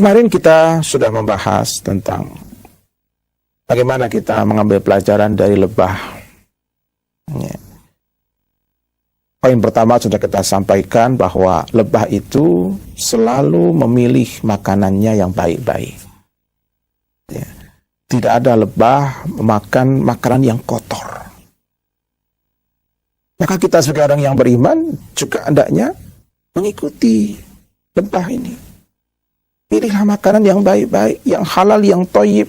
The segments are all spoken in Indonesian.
Kemarin kita sudah membahas tentang bagaimana kita mengambil pelajaran dari lebah. Ya. Poin pertama sudah kita sampaikan bahwa lebah itu selalu memilih makanannya yang baik-baik. Ya. Tidak ada lebah memakan makanan yang kotor. Maka kita sebagai orang yang beriman juga hendaknya mengikuti lebah ini. Pilihlah makanan yang baik-baik, yang halal, yang thayyib.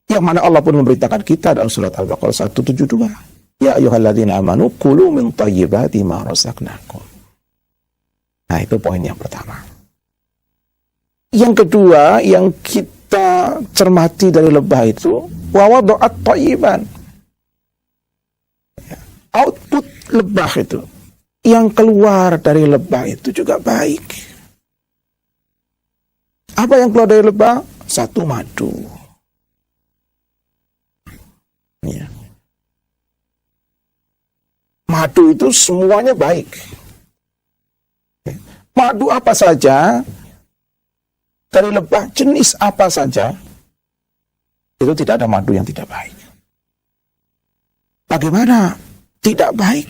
Yang mana Allah pun memberitakan kita dalam surat Al-Baqarah 172. Ya ayyuhalladzina amanu kulu min thayyibati ma razaqnakum. Nah, itu poin yang pertama. Yang kedua, yang kita cermati dari lebah itu, wa wada'at thayyiban. Output lebah itu, yang keluar dari lebah itu juga baik. Apa yang keluar dari lebah? Satu, madu. Ya. Madu itu semuanya baik. Madu apa saja, dari lebah jenis apa saja, itu tidak ada madu yang tidak baik. Bagaimana tidak baik?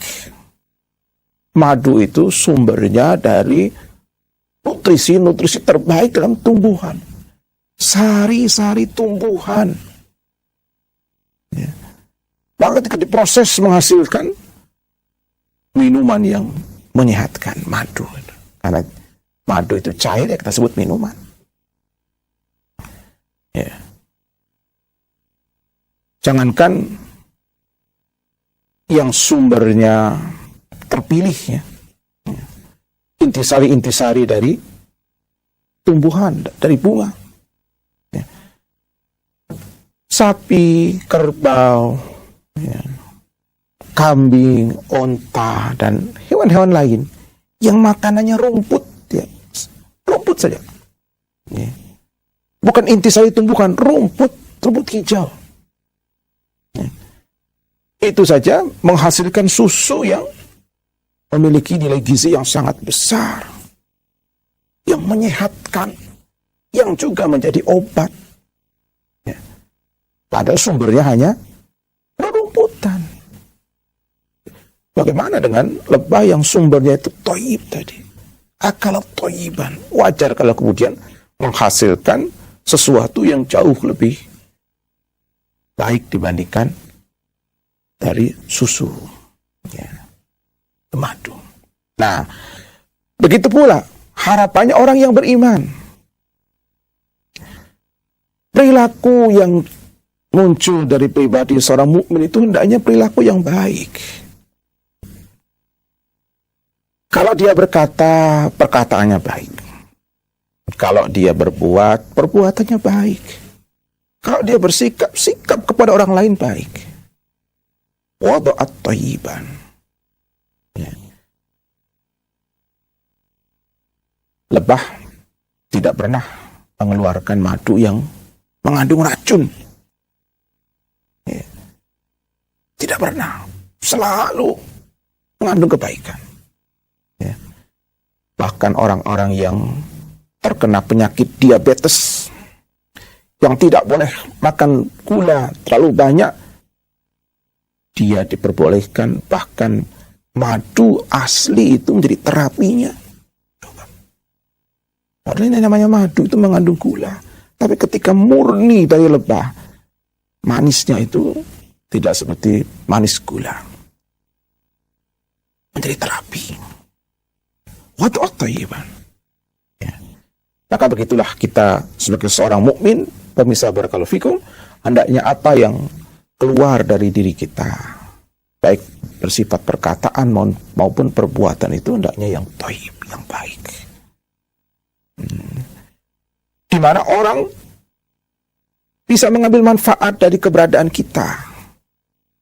Madu itu sumbernya dari nutrisi-nutrisi terbaik dalam tumbuhan. Sari-sari tumbuhan. Ya. Maka ketika diproses menghasilkan minuman yang menyehatkan, madu. Karena madu itu cair, ya kita sebut minuman. Ya. Jangankan yang sumbernya terpilih, ya. Intisari-intisari dari tumbuhan, dari bunga. Ya. Sapi, kerbau, ya, kambing, onta, dan hewan-hewan lain yang makanannya rumput, ya, rumput saja. Ya. Bukan intisari tumbuhan, rumput hijau. Ya. Itu saja menghasilkan susu yang memiliki nilai gizi yang sangat besar, yang menyehatkan, yang juga menjadi obat. Ya. Padahal sumbernya hanya rumputan. Bagaimana dengan lebah yang sumbernya itu thayyib tadi? Akal thayyiban. Wajar kalau kemudian menghasilkan sesuatu yang jauh lebih baik dibandingkan dari susu. Ya. Madu. Nah, begitu pula harapannya orang yang beriman. Perilaku yang muncul dari pribadi seorang mukmin itu hendaknya perilaku yang baik. Kalau dia berkata, perkataannya baik. Kalau dia berbuat, perbuatannya baik. Kalau dia bersikap, sikap kepada orang lain baik. Wada'at thayyiban. Ya. Lebah tidak pernah mengeluarkan madu yang mengandung racun. Ya. Tidak pernah. Selalu mengandung kebaikan. Ya. Bahkan orang-orang yang terkena penyakit diabetes, yang tidak boleh makan gula terlalu banyak, dia diperbolehkan bahkan madu asli itu menjadi terapinya. Coba. Padahal ini namanya madu itu mengandung gula. Tapi ketika murni dari lebah, manisnya itu tidak seperti manis gula. Menjadi terapi. Wada'at thayyiban. Ya. Maka begitulah kita sebagai seorang mukmin, pemirsa barakallahu fikum, hendaknya apa yang keluar dari diri kita, baik bersifat perkataan maupun perbuatan, itu hendaknya yang thayyib, yang baik. Di mana orang bisa mengambil manfaat dari keberadaan kita.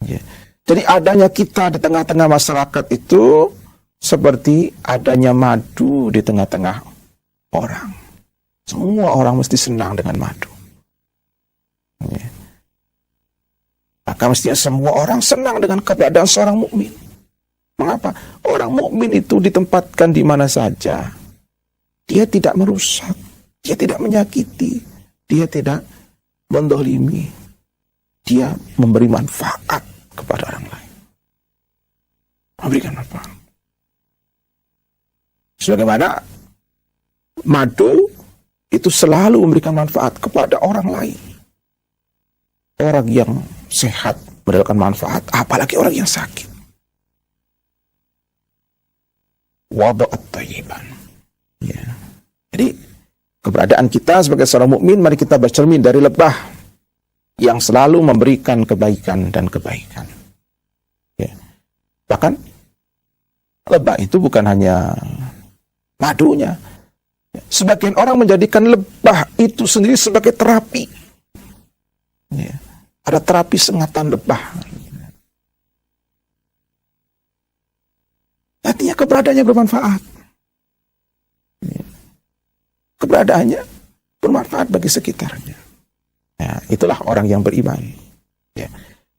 Ya. Jadi adanya kita di tengah-tengah masyarakat itu seperti adanya madu di tengah-tengah orang. Semua orang mesti senang dengan madu. Ya. Maka mestinya semua orang senang dengan keberadaan seorang mukmin. Mengapa? Orang mukmin itu ditempatkan di mana saja. Dia tidak merusak, dia tidak menyakiti, dia tidak mendolimi, dia memberi manfaat kepada orang lain. Memberikan manfaat. Sebagaimana madu itu selalu memberikan manfaat kepada orang lain. Orang yang sehat mendapatkan manfaat, apalagi orang yang sakit. Wada'at thayyiban. Ya. Jadi keberadaan kita sebagai seorang mukmin, mari kita bercermin dari lebah yang selalu memberikan kebaikan dan kebaikan. Ya. Bahkan lebah itu bukan hanya madunya. Sebagian orang menjadikan lebah itu sendiri sebagai terapi. Ya. Ada terapi sengatan lebah. Artinya keberadaannya bermanfaat. Ya. Keberadaannya bermanfaat bagi sekitarnya. Ya, itulah orang yang beriman. Ya.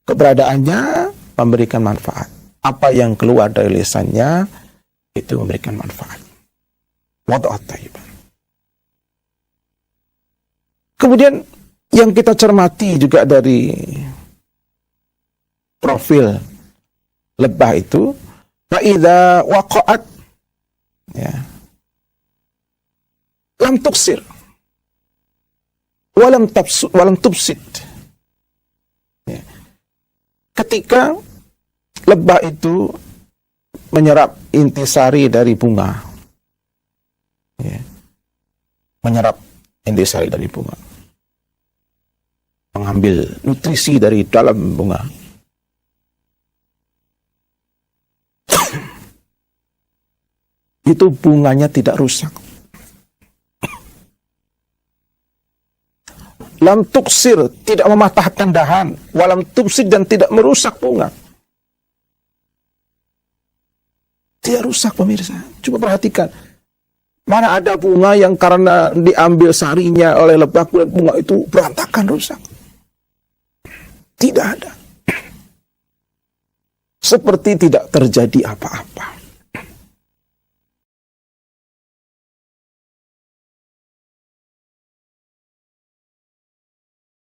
Keberadaannya memberikan manfaat. Apa yang keluar dari lisannya itu memberikan manfaat. Wada'at thayyiban. Kemudian yang kita cermati juga dari profil lebah itu, fa'idha waqa'at, ya, lam tuksir walam tubsid. Ya. Ketika lebah itu menyerap intisari dari bunga, ya, menyerap intisari dari bunga, mengambil nutrisi dari dalam bunga, itu bunganya tidak rusak. Lam tuksir, tidak mematahkan dahan, walam tubsid, dan tidak merusak bunga. Tidak rusak, pemirsa. Coba perhatikan. Mana ada bunga yang karena diambil sarinya oleh lebah, bunga itu berantakan, rusak. Tidak ada. Seperti tidak terjadi apa-apa.